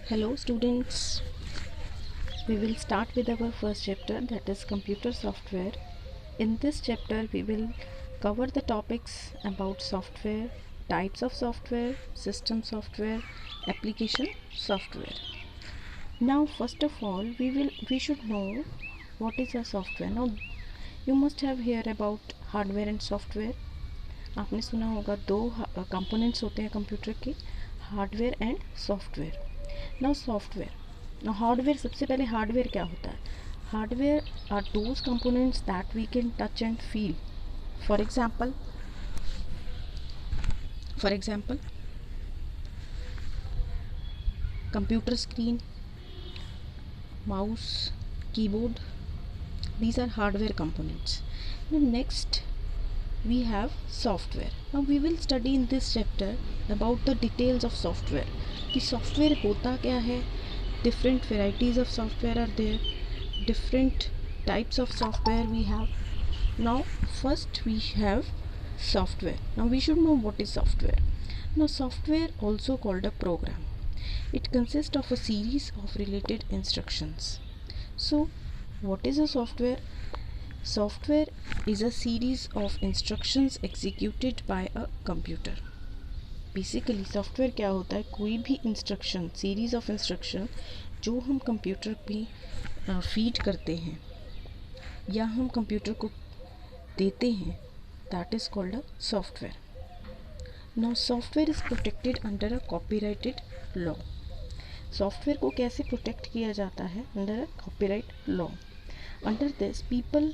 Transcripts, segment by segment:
Hello students, we will start with our first chapter, that is computer software. In this chapter we will cover the topics about software, types of software, system software, application software. Now first of all we should know what is a software. Now you must have heard about hardware and software. आपने सुना होगा दो components होते हैं computer के, hardware and software. Now software, now hardware, सबसे पहले hardware क्या होता है? Hardware are those components that we can touch and feel. For example computer screen, mouse, keyboard, these are hardware components. Now next we have software. Now we will study in this chapter about the details of software, कि software होता क्या है, different varieties of software are there, different types of software we have. Now first we have software. Now we should know what is software. Now software, also called a program, it consists of a series of related instructions. So what is a software? Software is a series of instructions executed by a computer. Basically software क्या होता है? कोई भी instruction, series of instruction जो हम computer पे feed करते हैं या हम कंप्यूटर को देते हैं, that is called a software. Now software is protected under a copyrighted law. Software को कैसे प्रोटेक्ट किया जाता है? Under a copyright law. Under this people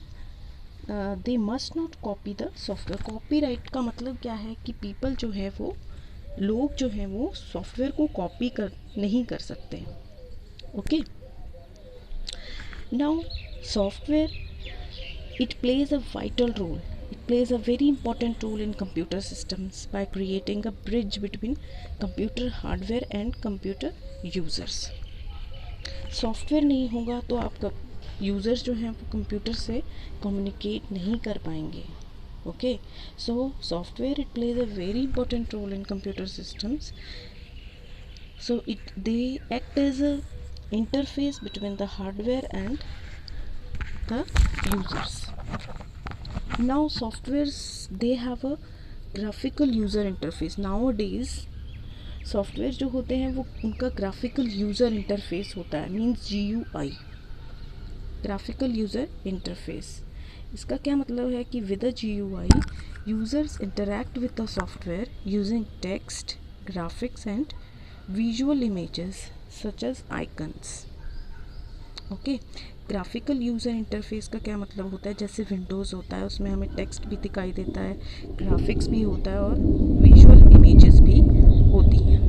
they must not copy the software. Copyright का मतलब क्या है कि पीपल जो है वो, लोग जो हैं वो सॉफ्टवेयर को कॉपी नहीं कर सकते. Okay. Now software, it plays a vital role. It plays a very important role in computer systems by creating a bridge between computer hardware and computer users. Software नहीं होगा तो आपका यूज़र्स जो हैं वो कंप्यूटर से कम्युनिकेट नहीं कर पाएंगे. Okay. So software, it plays a very important role in computer systems. So they act as a interface between the hardware and the users. Now softwares, they have a graphical user interface. Nowadays software जो होते हैं वो उनका graphical user interface होता है, means GUI, graphical user interface. इसका क्या मतलब है कि with a GUI users interact with the software using text, graphics and visual images such as icons. Okay. Graphical user interface का क्या मतलब होता है? जैसे विंडोज़ होता है, उसमें हमें टेक्स्ट भी दिखाई देता है, ग्राफिक्स भी होता है और विजुअल इमेजेस भी होती हैं.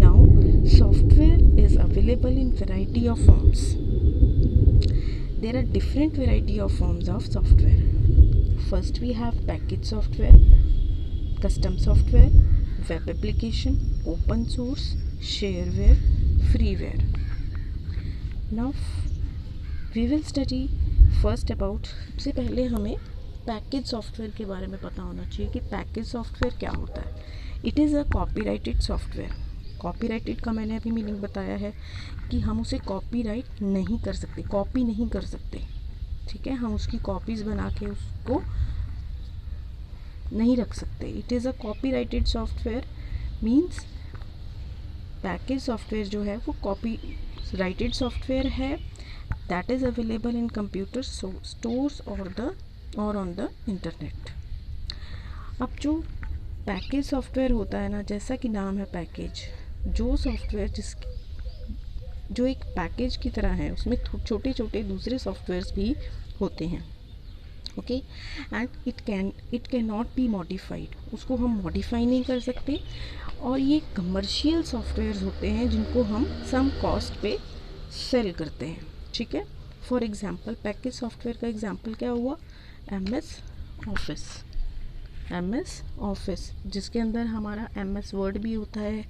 Now software is available in variety of forms. There are different variety of forms of software. First we have package software, custom software, web application, open source, shareware, freeware. Now we will study first about, सबसे पहले हमें package software के बारे में पता होना चाहिए कि पैकेज सॉफ्टवेयर क्या होता है. It is a copyrighted software. Copyrighted का मैंने अभी मीनिंग बताया है कि हम उसे कॉपीराइट नहीं कर सकते, कॉपी नहीं कर सकते. ठीक है, हम उसकी कॉपीज़ बना के उसको नहीं रख सकते. It is a copyrighted software means package software जो है वो कॉपी राइटेड सॉफ्टवेयर है, that is available in computer stores और ऑन द इंटरनेट. अब जो पैकेज सॉफ्टवेयर होता है ना, जैसा कि नाम है पैकेज, जो सॉफ्टवेयर जो एक पैकेज की तरह है, उसमें छोटे छोटे दूसरे सॉफ्टवेयर्स भी होते हैं. Okay. And it can not be modified. उसको हम मॉडिफाई नहीं कर सकते. और ये कमर्शियल सॉफ्टवेयर्स होते हैं जिनको हम सम कॉस्ट पे सेल करते हैं. ठीक है. फॉर एग्जांपल पैकेज सॉफ्टवेयर का एग्जांपल क्या हुआ? MS ऑफिस, जिसके अंदर हमारा MS वर्ड भी होता है,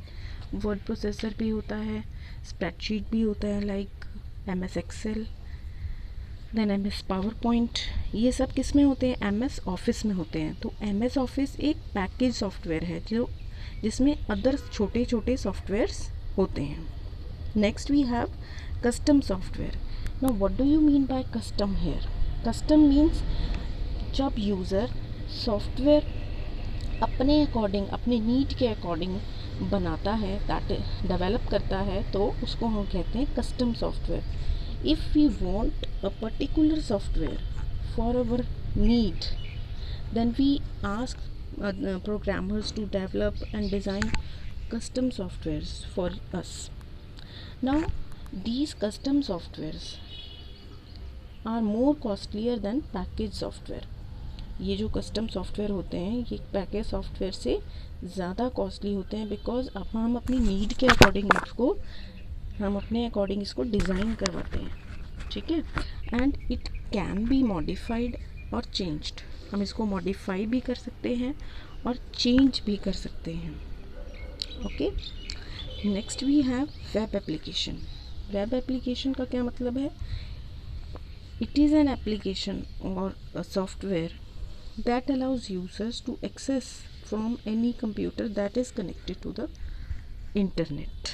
वर्ड प्रोसेसर भी होता है, स्प्रेडशीट भी होता है like MS Excel, then MS PowerPoint. ये सब किस में होते हैं? MS ऑफिस में होते हैं. तो MS ऑफिस एक पैकेज सॉफ्टवेयर है जिसमें अदर छोटे छोटे सॉफ्टवेयर्स होते हैं. Next we have custom software. Now what do you mean by custom here? Custom means जब यूज़र सॉफ्टवेयर अपने अकॉर्डिंग, अपने नीड के अकॉर्डिंग बनाता है, दैट डेवलप करता है, तो उसको हम कहते हैं custom software. If we want a particular software for our need, then we ask programmers to develop and design custom softwares for us. Now these custom softwares are more costlier than package software. ये जो custom software होते हैं ये package software से ज़्यादा costly होते हैं, because अब हम अपनी नीड के अकॉर्डिंग इसको, हम अपने अकॉर्डिंग इसको डिज़ाइन करवाते हैं. ठीक है. And it can be modified और चेंज्ड. हम इसको मॉडिफाई भी कर सकते हैं और चेंज भी कर सकते हैं. Okay. Next we have web application. Web application का क्या मतलब है? It is an application or a software that allows users to access from any computer that is connected to the internet.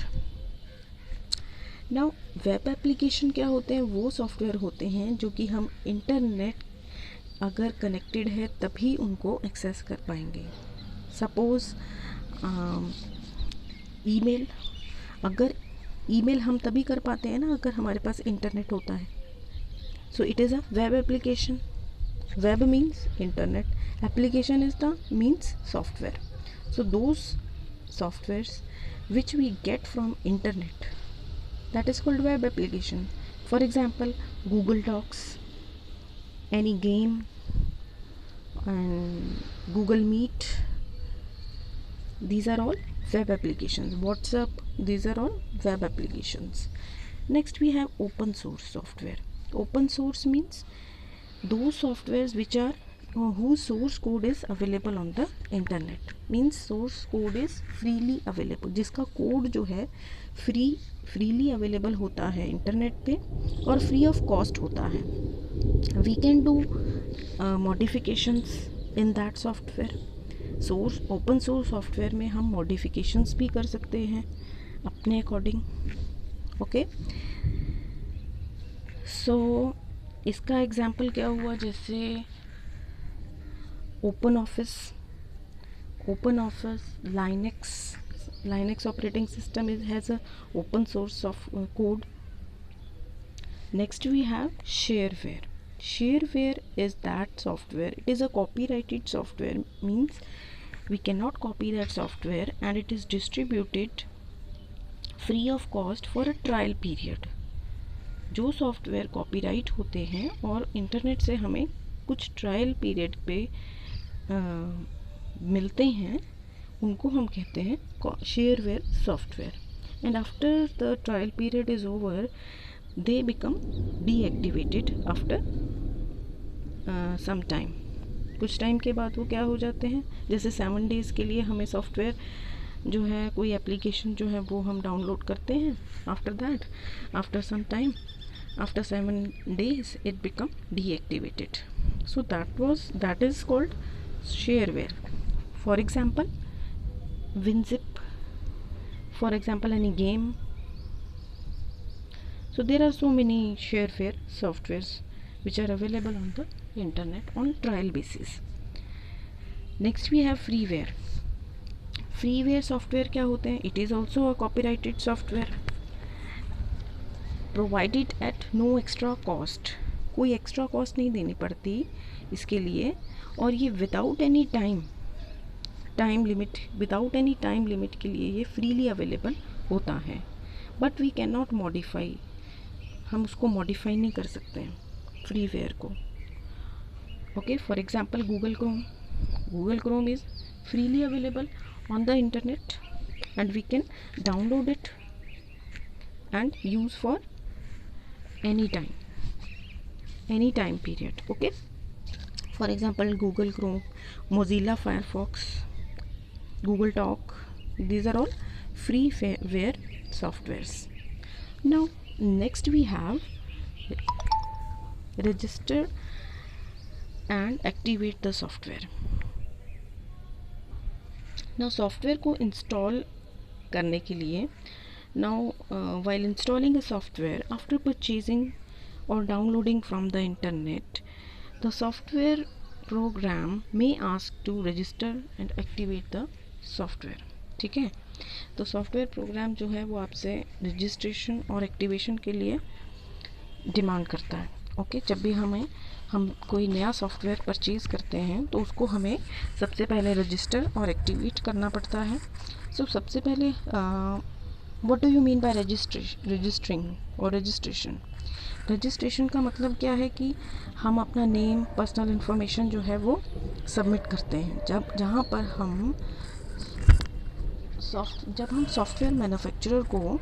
Now web application क्या होते हैं? वो software होते हैं जो कि हम इंटरनेट अगर कनेक्टेड है तभी उनको एक्सेस कर पाएंगे. सपोज़ ईमेल, अगर ईमेल हम तभी कर पाते हैं ना अगर हमारे पास इंटरनेट होता है. So it is a web application. Web means internet, application is the means software. So those softwares which we get from internet, that is called web application. For example, Google Docs, any game, and Google Meet, these are all web applications. WhatsApp, these are all web applications. Next we have open source software. Open source means those softwares which are whose source code is available on the internet. Means source code is freely available, जिसका code जो है freely available होता है internet पे और free of cost होता है. We can do modifications in that software. Source open source software में हम मॉडिफिकेशंस भी कर सकते हैं अपने अकॉर्डिंग. ओके. सो इसका एग्जाम्पल क्या हुआ? जैसे open office Linux operating system has a open source of code. Next we have shareware. Shareware is that software, it is a copyrighted software. Means we cannot copy that software and it is distributed free of cost for a trial period. जो software copyright होते हैं और internet से हमें कुछ trial period पे मिलते हैं, उनको हम कहते हैं shareware software. And after the trial period is over they become deactivated after some time. कुछ टाइम के बाद वो क्या हो जाते हैं? जैसे 7 डेज़ के लिए हमें सॉफ्टवेयर जो है, कोई एप्लीकेशन जो है वो हम डाउनलोड करते हैं. After that, after some time, after 7 days it become deactivated. So that is called shareware. For example, WinZip, for example any game. So there are so many shareware softwares which are available on the internet on trial basis. Next we have freeware. Freeware software क्या होते हैं? It is also a copyrighted software provided at no extra cost. कोई extra cost नहीं देनी पड़ती इसके लिए, और ये विदाउट एनी टाइम लिमिट के लिए ये फ्रीली अवेलेबल होता है. But we can not modify, हम उसको मॉडिफाई नहीं कर सकते हैं फ्रीवेयर को. Okay. For example Google Chrome is freely available on the internet and we can download it and use for any time period. Okay. For example, Google Chrome, Mozilla Firefox, Google Talk, these are all freeware softwares. Now next we have register and activate the software. Now software को install करने के लिए Now, while installing a software after purchasing or downloading from the internet, the software program may ask to register and activate the software. ठीक है, तो software program जो है वो आपसे रजिस्ट्रेशन और एक्टिवेशन के लिए डिमांड करता है. ओके, जब भी हम कोई नया सॉफ्टवेयर परचेज़ करते हैं तो उसको हमें सबसे पहले रजिस्टर और एक्टिवेट करना पड़ता है. सो सबसे पहले what do you mean by registering और रजिस्ट्रेशन? रजिस्ट्रेशन का मतलब क्या है कि हम अपना नेम, पर्सनल इन्फॉर्मेशन जो है वो सबमिट करते हैं. जहाँ पर जब हम सॉफ्टवेयर मैन्युफैक्चरर को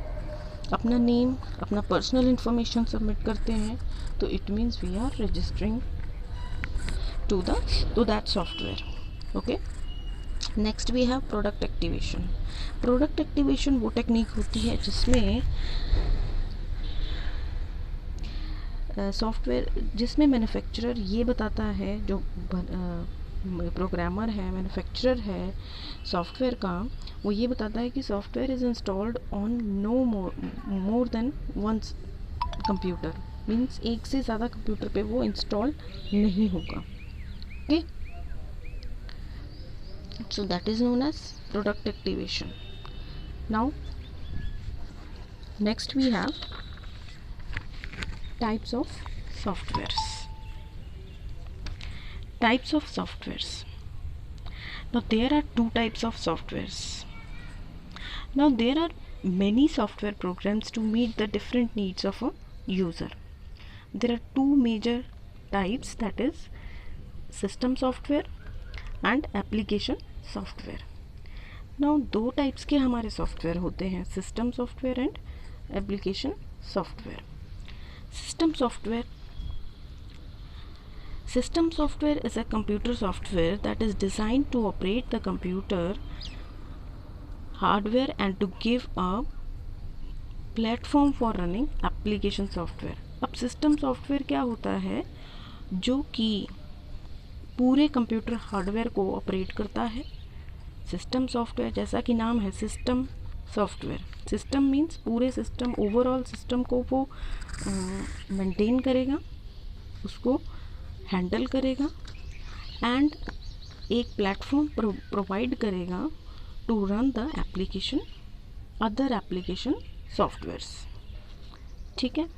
अपना नेम, अपना पर्सनल इन्फॉर्मेशन सबमिट करते हैं तो it means we are registering to that software. Okay, next we have product activation. Product activation वो टेक्निक होती है जिसमें जिसमें मैन्युफैक्चरर ये बताता है, जो प्रोग्रामर है, मैन्युफैक्चरर है सॉफ्टवेयर का, वो ये बताता है कि software is installed on no more than once computer. Means एक से ज़्यादा कंप्यूटर पे वो इंस्टॉल नहीं होगा. Okay, so that is known as product activation. Now next we have types of softwares. Types of softwares. Now there are two types of softwares. Now there are many software programs to meet the different needs of a user. There are two major types, that is system software and application software. Now दो types के हमारे software होते हैं, system software and application software. System software is a computer software that is designed to operate the computer hardware and to give a platform for running application software. अब system software क्या होता है? जो कि पूरे computer hardware को operate करता है. सिस्टम सॉफ्टवेयर, जैसा कि नाम है, सिस्टम सॉफ्टवेयर. सिस्टम मीन्स पूरे सिस्टम, ओवरऑल सिस्टम को वो मेंटेन करेगा, उसको हैंडल करेगा एंड एक प्लेटफॉर्म प्रोवाइड करेगा to run the application, other application softwares. ठीक है,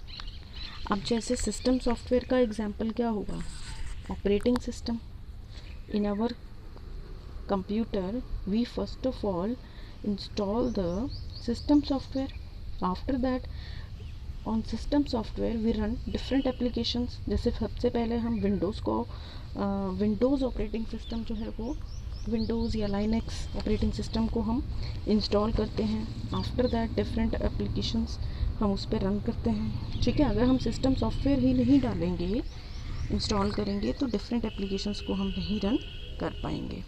अब जैसे सिस्टम सॉफ्टवेयर का एग्जांपल क्या होगा? Operating system. In our computer we first of all install the system software. After that on system software we run different applications. जैसे सबसे पहले हम विंडोज़ को विंडोज़ ऑपरेटिंग सिस्टम जो है वो विंडोज़ या लाइनक्स ऑपरेटिंग सिस्टम को हम इंस्टॉल करते हैं. आफ्टर दैट डिफरेंट एप्लीकेशंस हम उस पर रन करते हैं. ठीक है, अगर हम सिस्टम सॉफ्टवेयर ही नहीं डालेंगे, इंस्टॉल करेंगे, तो डिफरेंट एप्लीकेशंस को हम नहीं रन कर पाएंगे.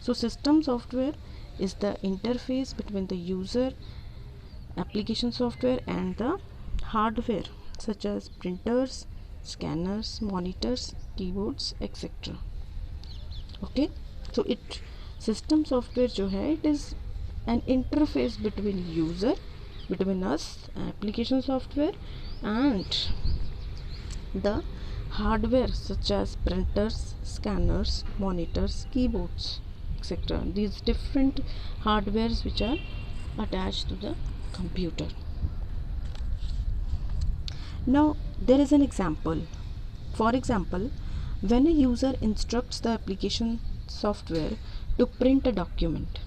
So system software is the interface between the user, application software and the hardware such as printers, scanners, monitors, keyboards, etc. Okay, so system software जो है, it is an interface between user, between us, application software and the hardware such as printers, scanners, monitors, keyboards, etc. These different hardwares which are attached to the computer. Now there is an example. For example, when a user instructs the application software to print a document,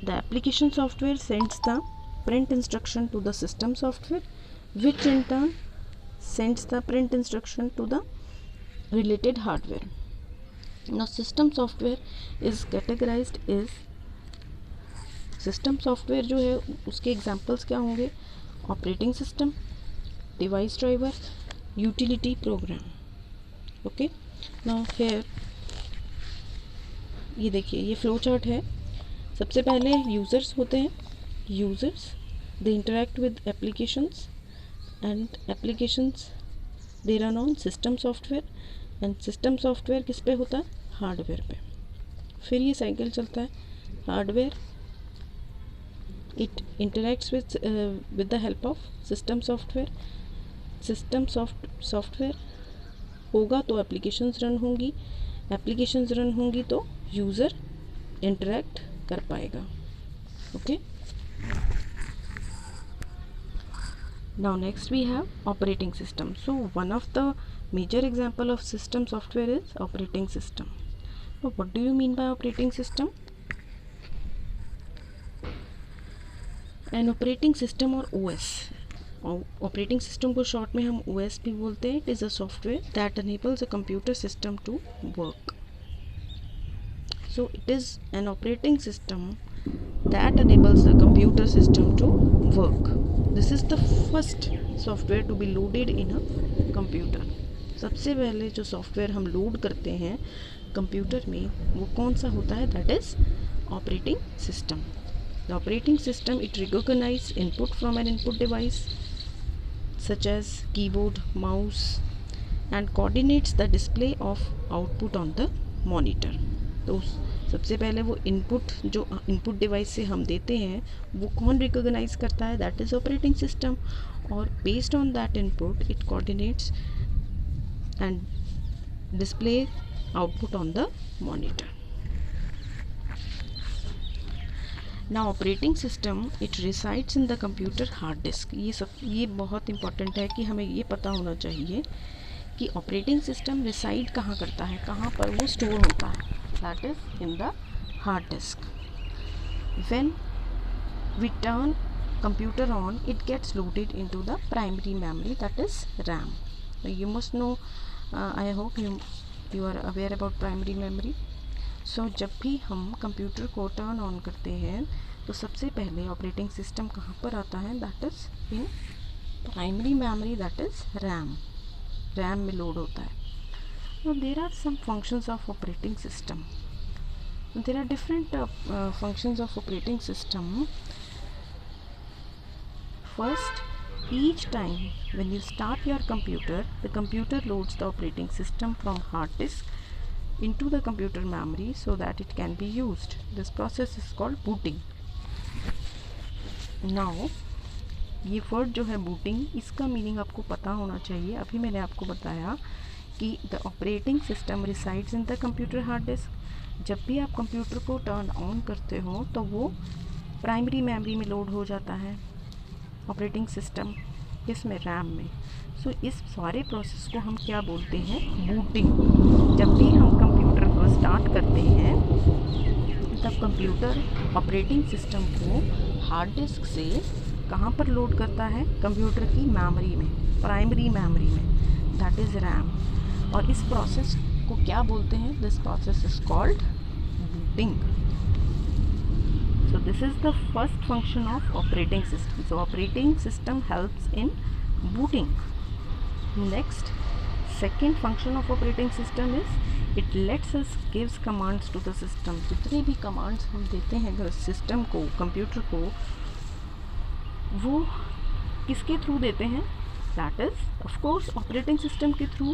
the application software sends the print instruction to the system software, which in turn sends the print instruction to the related hardware. Now system software is categorized is, system software जो है उसके examples क्या होंगे? Operating system, device driver, utility programme. Okay, now here ये देखिए, ये flow chart है. सबसे पहले यूज़र्स होते हैं. Users they interact with applications and applications they run on system software and system software किस पे होता है? हार्डवेयर पे. फिर ये साइकिल चलता है, hardware It interacts with the help of system software. System software होगा तो एप्लीकेशंस रन होंगी, एप्लीकेशंस रन होंगी तो यूज़र इंटरेक्ट कर पाएगा. Okay. Now next we have operating system. So one of the major example of system software is operating system. Now what do you mean by operating system? An operating system or OS. Operating system को short में हम OS भी बोलते हैं. It is a software that enables a computer system to work. So it is an operating system that enables the computer system to work. This is the first software to be loaded in a computer. सबसे पहले जो software हम load करते हैं computer में वो कौन सा होता है? That is operating system. The operating system, it recognizes input from an input device such as keyboard, mouse and coordinates the display of output on the monitor. तो सबसे पहले वो इनपुट जो इनपुट डिवाइस से हम देते हैं वो कौन रिकॉग्नाइज करता है? That is operating system. और based on that input it coordinates and display output on the monitor. Now operating system it resides in the computer hard disk. ये बहुत इम्पॉर्टेंट है कि हमें ये पता होना चाहिए कि ऑपरेटिंग सिस्टम रिसाइड कहाँ करता है, कहाँ पर वो स्टोर होता है. That is in the hard disk. When we turn computer on, it gets loaded into the primary memory, that is RAM. You must know, I hope you are aware about primary memory. सो जब भी हम computer को turn on करते हैं तो सबसे पहले operating system कहाँ पर आता है? That is in primary memory, that is RAM. RAM में लोड होता है. Now there are some functions of operating system. There are different functions of operating system. First, each time when you start your computer, the computer loads the operating system from hard disk into the computer memory so that it can be used. This process is called booting. Now ये word जो है booting, इसका meaning आपको पता होना चाहिए. अभी मैंने आपको बताया कि the operating system resides in the computer hard disk. जब भी आप कंप्यूटर को टर्न ऑन करते हो तो वो प्राइमरी मेमोरी में लोड हो जाता है ऑपरेटिंग सिस्टम, इसमें रैम में. सो इस सारे प्रोसेस को हम क्या बोलते हैं? बूटिंग. जब भी हम कंप्यूटर को स्टार्ट करते हैं तब कंप्यूटर ऑपरेटिंग सिस्टम को हार्ड डिस्क से कहाँ पर लोड करता है? कंप्यूटर की मेमोरी में, प्राइमरी मेमोरी में, दैट इज़ रैम. और इस प्रोसेस को क्या बोलते हैं? This process is called booting. So this is the first function of operating system. So operating system helps in booting. Next, second function of operating system is it lets us gives commands to the system. जितने भी commands हम देते हैं system को, computer को, वो किसके through देते हैं? That is of course operating system के through.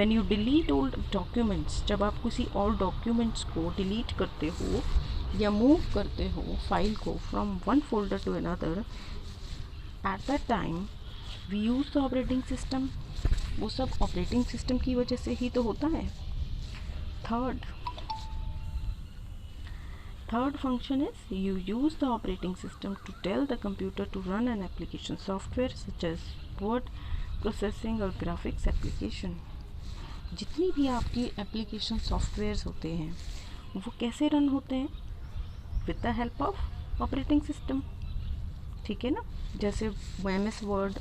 When you delete old documents, जब आप किसी और डॉक्यूमेंट्स को डिलीट करते हो या मूव करते हो फाइल को from one folder to another, at that time we use the operating system. वो सब ऑपरेटिंग सिस्टम की वजह से ही तो होता है. Third function is you use the operating system to tell the computer to run an application software such as word processing और graphics application. जितनी भी आपकी एप्लीकेशन सॉफ्टवेयर्स होते हैं वो कैसे रन होते हैं? With the help of operating system. ठीक है ना? जैसे MS वर्ड,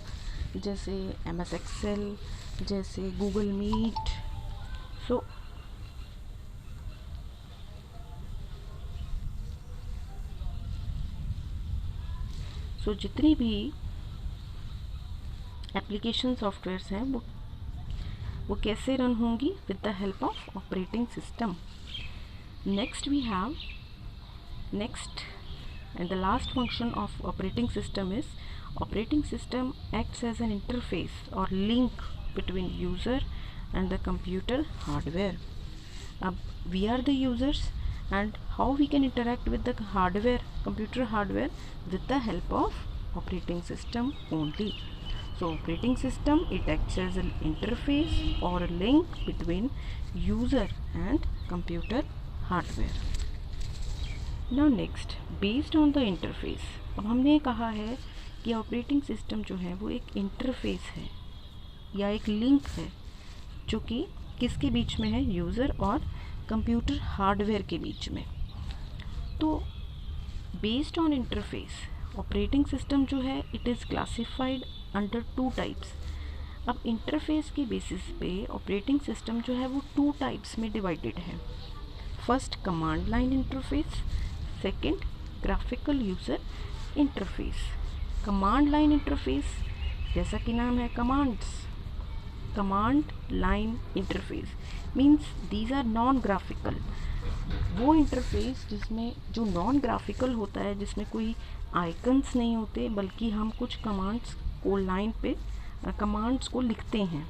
जैसे MS एक्सेल, जैसे गूगल मीट. सो जितनी भी एप्लीकेशन सॉफ्टवेयर्स हैं वो कैसे रन होंगी? With the help of operating system. Next we have and the last function of operating system is operating system acts as an interface or link between user and the computer hardware. अब we are the users and how we can interact with the hardware, computer hardware, with the help of operating system only. So operating system, it acts as an interface or a link between user and computer hardware. Now next, based on the interface, अब हमने कहा है कि operating system जो है वो एक interface है या एक लिंक है जो कि किसके बीच में है, यूज़र और कंप्यूटर हार्डवेयर के बीच में. तो based on interface operating system जो है it is classified under 2 types. अब इंटरफेस के बेसिस पे ऑपरेटिंग सिस्टम जो है वो 2 टाइप्स में डिवाइडेड है. First command line interface, second graphical user interface. Command line interface, जैसा कि नाम है commands, command line interface means these are non graphical. वो इंटरफेस जिसमें जो नॉन ग्राफिकल होता है, जिसमें कोई आइकन्स नहीं होते बल्कि हम कुछ कमांड्स को लाइन पे कमांड्स को लिखते हैं.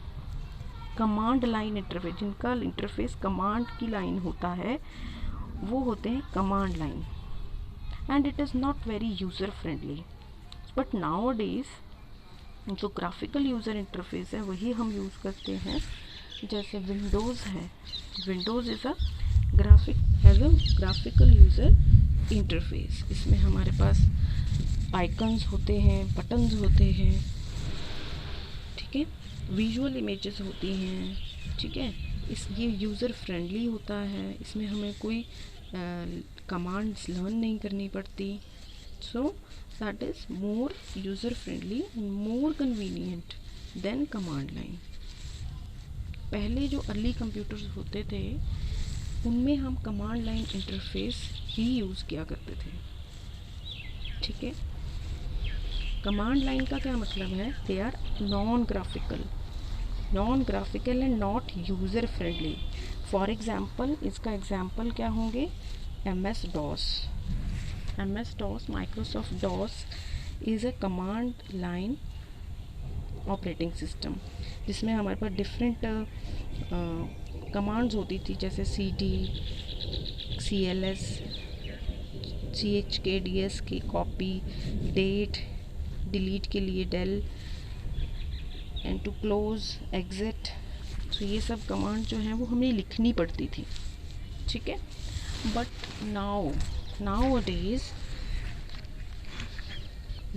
कमांड लाइन इंटरफेस, जिनका इंटरफेस कमांड की लाइन होता है, वो होते हैं command line. And it is not very user friendly. But now days जो ग्राफिकल यूज़र इंटरफेस है वही हम यूज़ करते हैं. जैसे विंडोज़ है, Windows is a graphical user interface. इसमें हमारे पास आइकन्स होते हैं, बटन्स होते हैं, ठीक है, विजुअल इमेजेस होती हैं, ठीक है. ये यूज़र फ्रेंडली होता है, इसमें हमें कोई कमांड्स लर्न नहीं करनी पड़ती. So that is more user friendly and more convenient than command line. पहले जो अर्ली कंप्यूटर्स होते थे उनमें हम कमांड लाइन इंटरफेस ही यूज़ किया करते थे, ठीक है. कमांड लाइन का क्या मतलब है, they are non graphical and not user friendly. For example, इसका एग्जांपल क्या होंगे, MS DOS, Microsoft DOS is a command line operating system, जिसमें हमारे पास डिफरेंट कमांड्स होती थी, जैसे CD, CLS, CHKDS की कॉपी, डेट, डिलीट के लिए del, and to close, exit. तो ये सब कमांड जो हैं वो हमें लिखनी पड़ती थी, ठीक है. But nowadays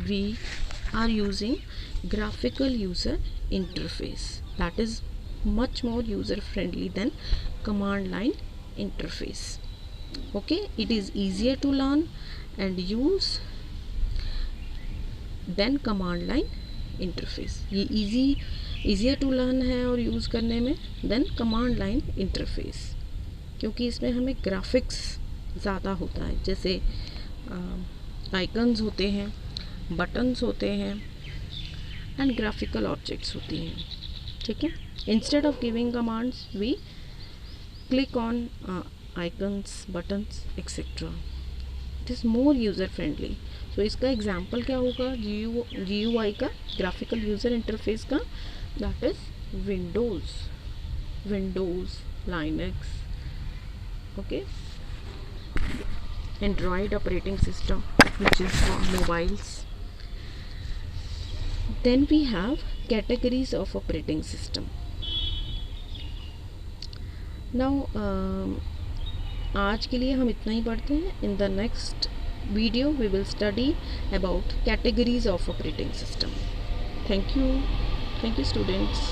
we are using graphical user interface that is much more user friendly than command line interface. Okay, it is easier to learn and use than command line interface. ये easier to learn है और use करने में than command line interface, क्योंकि इसमें हमें graphics ज़्यादा होता है. जैसे आइकन्स होते हैं, बटन्स होते हैं एंड ग्राफिकल ऑब्जेक्ट्स होती हैं, ठीक है. Instead of giving commands we click on icons, buttons etcetera. It is more user friendly. तो इसका एग्जांपल क्या होगा, GUI का, ग्राफिकल यूज़र इंटरफेस का, that is Windows, Linux, okay, Android operating system which is for mobiles. Then we have categories of operating system. Now आज के लिए हम इतना ही पढ़ते हैं. In the next video we will study about categories of operating system. Thank you students.